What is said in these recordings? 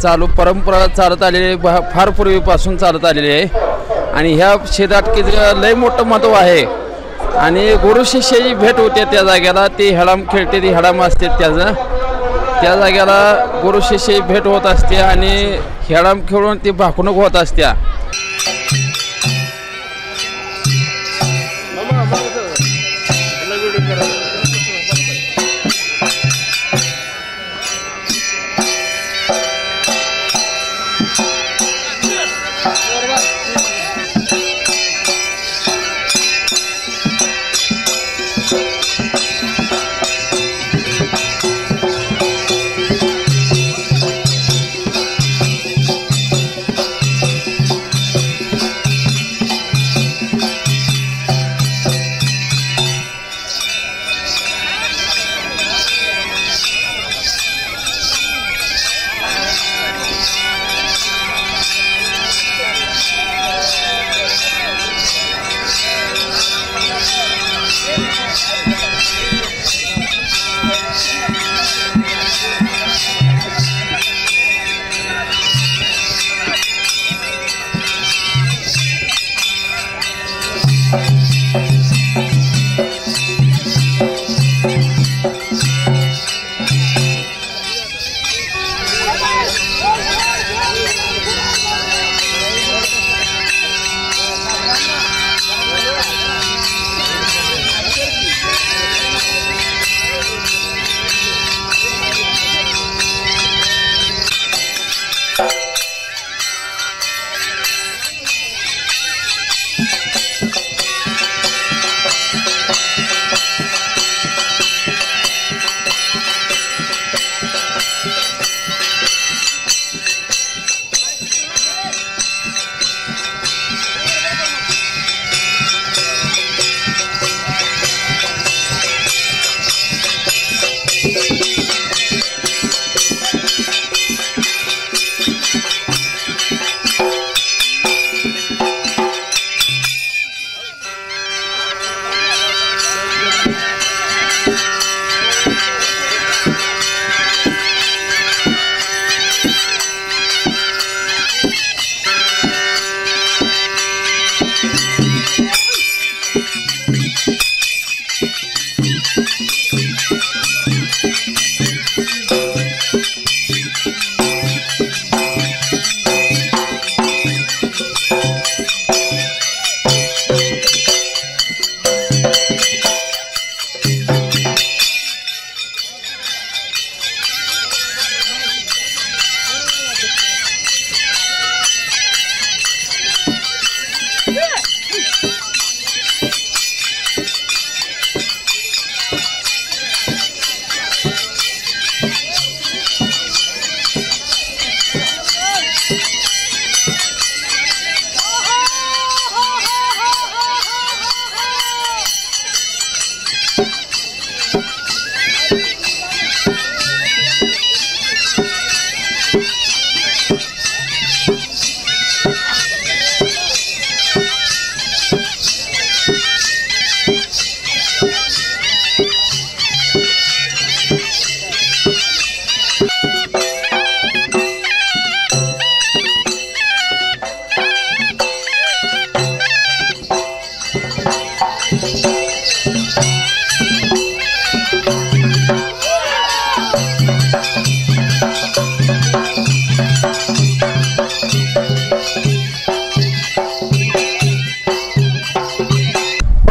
चालू परंपरा चालत आलेली फार पूर्वीपासून चालत आलेली आहे आणि ह्या शेदाटकीचं लय मोठं महत्त्व आहे आणि गुरु शिष्याची भेट होते त्या जाग्याला ती हडाम खेळते ती हडाम असते त्याचं त्या जाग्याला गुरु शिष्याची भेट होत असते आणि हडाम खेळून ती भाकणूक होत असत्या।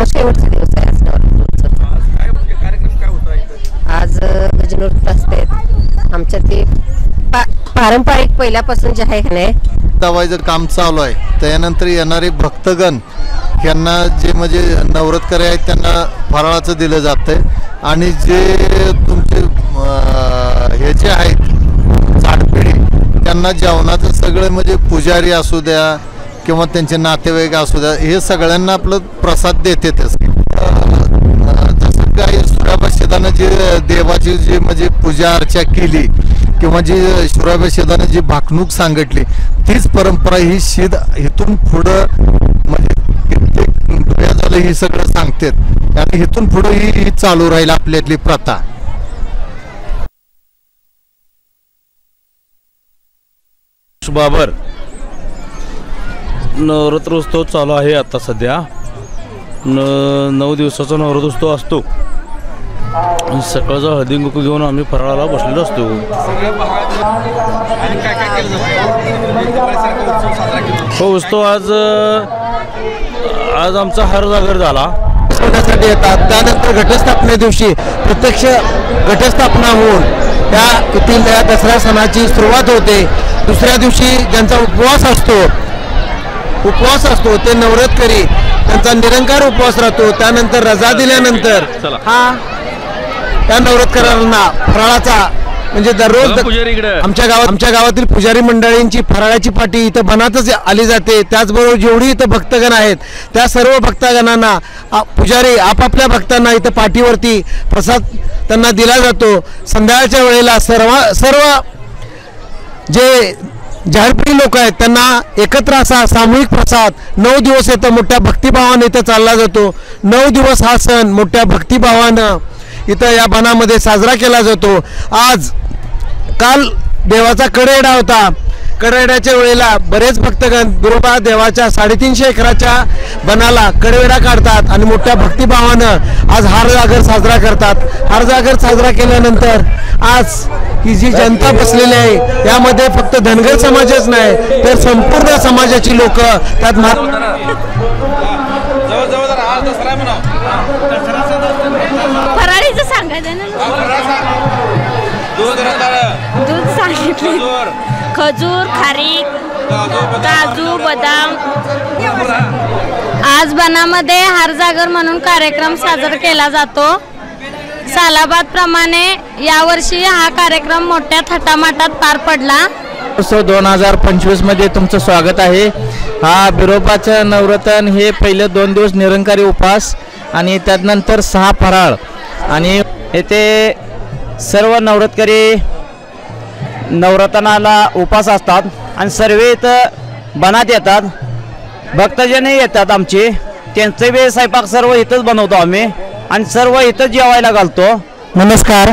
शेवटचा दिवस आहे आज कार्यक्रम काय होता आज भजन असते आमच्या ते पारंपरिक पहिल्यापासून जे आहे की दवाईचं काम चालू आहे त्यानंतर येणारे भक्तगण यांना जे म्हणजे नवरत्कर आहेत त्यांना फराळाचं दिलं जातं आणि जे तुमचे हे जे आहेत झाडपिढी त्यांना जेवणाचं सगळं म्हणजे पुजारी असू द्या किंवा त्यांचे नातेवाईक असू द्या हे सगळ्यांना आपलं प्रसाद देतेच। जसं काय सूर्याभिषेकानं जी देवाची जी म्हणजे पूजा अर्चा केली किंवा जी सूर्याभिषेकानं जी भाकणूक सांगितली तीच परंपरा ही शीद इथून पुढं म्हणजे कित्येक झालं ही सगळं सांगतात आणि इथून पुढं ही चालू राहील आपल्यातली प्रथा। बाबर. नवरात्रोत्सव चालू आहे आता सध्या. 9 दिवसाचा नवरात्रोत्सव असतो. सकाळचा हळदी कुंकू घेऊन आम्ही फराळाला बसलेलो असतो. हो, उत्सव आज आमचा हर जागर झाला. साठी येतात. त्यानंतर घटस्थापने दिवशी प्रत्यक्ष घटस्थापना होऊन त्या दसरा सणाची सुरुवात होते. दुसऱ्या दिवशी ज्यांचा उपवास असतो ते नवरात्रकरी त्यांचा निरंकार उपवास राहतो. त्यानंतर रजा दिल्यानंतर त्या नवरात्रकरांना फराळाचा म्हणजे दररोज आमच्या गावातील पुजारी मंडळींची फराळाची पाठी इथं बनातच आली जाते. त्याचबरोबर जेवढी इथं भक्तगण आहेत त्या सर्व भक्तगणांना पुजारी आपापल्या भक्तांना इथं पाठीवरती प्रसाद त्यांना दिला जातो. संध्याकाळच्या वेळेला सर्व जे झाडपिढी लोक आहेत त्यांना एकत्र असा सामूहिक प्रसाद 9 दिवस इथं मोठ्या भक्तिभावाने इथं चालला जातो. 9 दिवस हा सण मोठ्या भक्तिभावानं इथं या बनामध्ये साजरा केला जातो. काल देवाचा कडेडा होता. कडेड्याच्या वेळेला बरेच भक्तगण बिरोबा देवाच्या 350 एकराच्या बनाला कडेडा काढतात आणि मोठ्या भक्तिभावानं आज हार जागर साजरा करतात. हार जागर साजरा केल्यानंतर आज ही जी जनता बसलेली आहे यामध्ये फक्त धनगर समाजच नाही तर संपूर्ण समाजाची लोक त्यात फराळीचं सांगायचं ना. दूध सांगितले, खजूर, खारीक, काजू, बदाम. आज बनामध्ये हार जागर म्हणून कार्यक्रम साजरा केला जातो. सालाबाद प्रमाणे यावर्षी हा कार्यक्रम मोठ्या थाटामाटात पार पडला. 2025 मध्ये तुमचं स्वागत आहे. हा बिरोबाचं नवरात्र हे पहिले 2 दिवस निरंकारी उपास आणि त्यानंतर 6 फराळ आणि येथे सर्व नवरात्रकरी नवरात्राला उपास असतात आणि सर्व इथं बनात येतात. भक्तजनही येतात आमचे. त्यांचे बी स्वयंपाक सर्व इथंच बनवतो आम्ही आणि सर्व इथंच जेवायला घालतो. नमस्कार,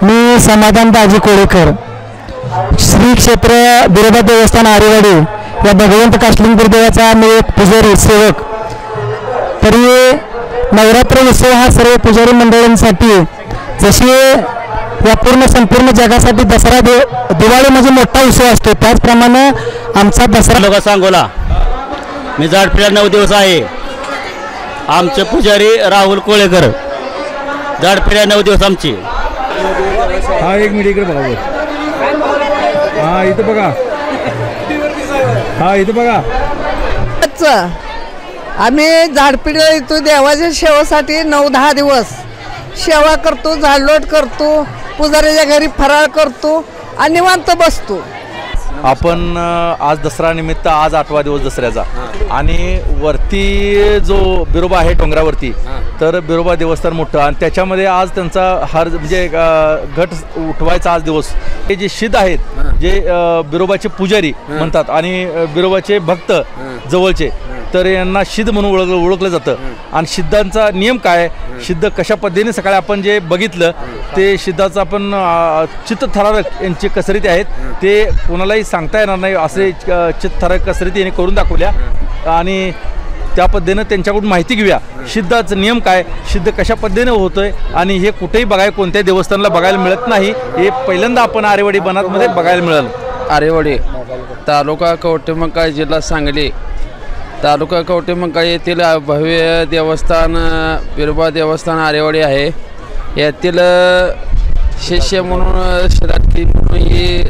मी समाधान दाजी कोळेकर, श्री क्षेत्र बिरोबा देवस्थान आरेवाडी या भगवंत काशलिंगपूर देवाचा मी एक पुजारी सेवक. तरी नवरात्र उत्सव हा सर्व पुजारी मंडळींसाठी जशी या संपूर्ण जगासाठी दसरा दिवाळी म्हणजे मोठा उत्सव असतो त्याचप्रमाणे आमचा दसरा लोक सांगोला. मी जाडपिळा 9 दिवस आहे. आमचे पुजारी राहुल कोळेकर. जाडपिळा 9 दिवस आमची. हा, 1 मिनिट इकडे बघा. हा, इथं बघा. हा, इथं बघा. आम्ही झाडपिढी येतो देवाच्या सेवेसाठी 9-10 दिवस सेवा करतो, झाडलोट करतो, पुजाऱ्याच्या घरी फराळ करतो आणि निवांत बसतो. आपण आज दसरा निमित्त आज 8वा दिवस दसऱ्याचा आणि वरती जो बिरोबा आहे डोंगरावरती तर बिरोबा देवस्थान मोठं आणि त्याच्यामध्ये आज त्यांचा हार म्हणजे घट उठवायचा आज दिवस. हे जे शिद आहेत जे बिरोबाचे पुजारी म्हणतात आणि बिरोबाचे भक्त जवळचे तर यांना शिद म्हणून ओळखलं जातं. आणि शिद्धांचा नियम काय, शिद्ध कशा पद्धतीने सकाळी आपण जे बघितलं ते शिद्धाचं आपण चित्तथरारक यांची कसरती आहेत ते कोणालाही सांगता येणार नाही असे चित्तथरारक कसरती यांनी करून दाखवल्या आणि त्या पद्धतीनं त्यांच्याकडून माहिती घेऊया. शिद्धाचं नियम काय, शिद्ध कशा पद्धतीने होतोय आणि हे कुठेही बघायला कोणत्याही देवस्थानाला बघायला मिळत नाही. हे पहिल्यांदा आपण आरेवाडी बनातमध्ये बघायला मिळालं. आरेवाडी तालुका कवठेमंकाळ, जिल्हा सांगली. तालुका कवठेमंकाळ येथील भव्य देवस्थान बिरोबा देवस्थान आरेवाडी आहे. यातील शिष्य म्हणून शिराटकी म्हणून ही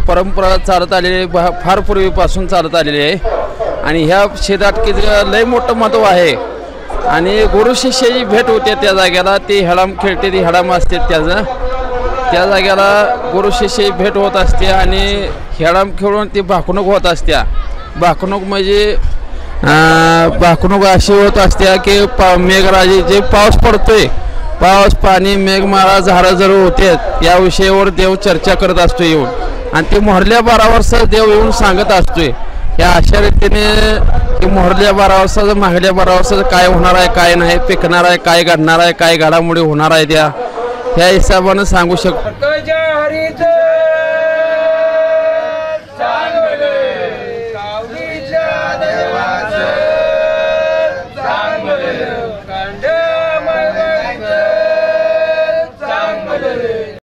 परंपरा चालत आलेली फार पूर्वीपासून चालत आलेली आहे आणि ह्या शिराटकीचं लय मोठं महत्त्व आहे. आणि गुरु शिष्याची भेट होते त्या जाग्याला. ती हडाम खेळते, ती हडाम असते त्या जाग्याला गुरु शिष्याची भेट होत असते आणि हडाम खेळून ती भाकणूक होत असत्या. भाकणूक म्हणजे भाकणूक अशी होत असते की मेघराजे जे पाऊस पडतोय, पाऊस पाणी मेघमाळा झाडं जर होते या विषयावर देव चर्चा करत असतो येऊन आणि ते मोहरल्या 12 वर्ष देव येऊन सांगत असतोय. या अशा रीतीने मोहरल्या 12 वर्षाचं मागल्या 12 वर्षाचं काय होणार आहे, काय नाही, पिकणार आहे, काय घडणार आहे, काय घडामोडी होणार आहे त्या ह्या हिशोबानं सांगू शकतो.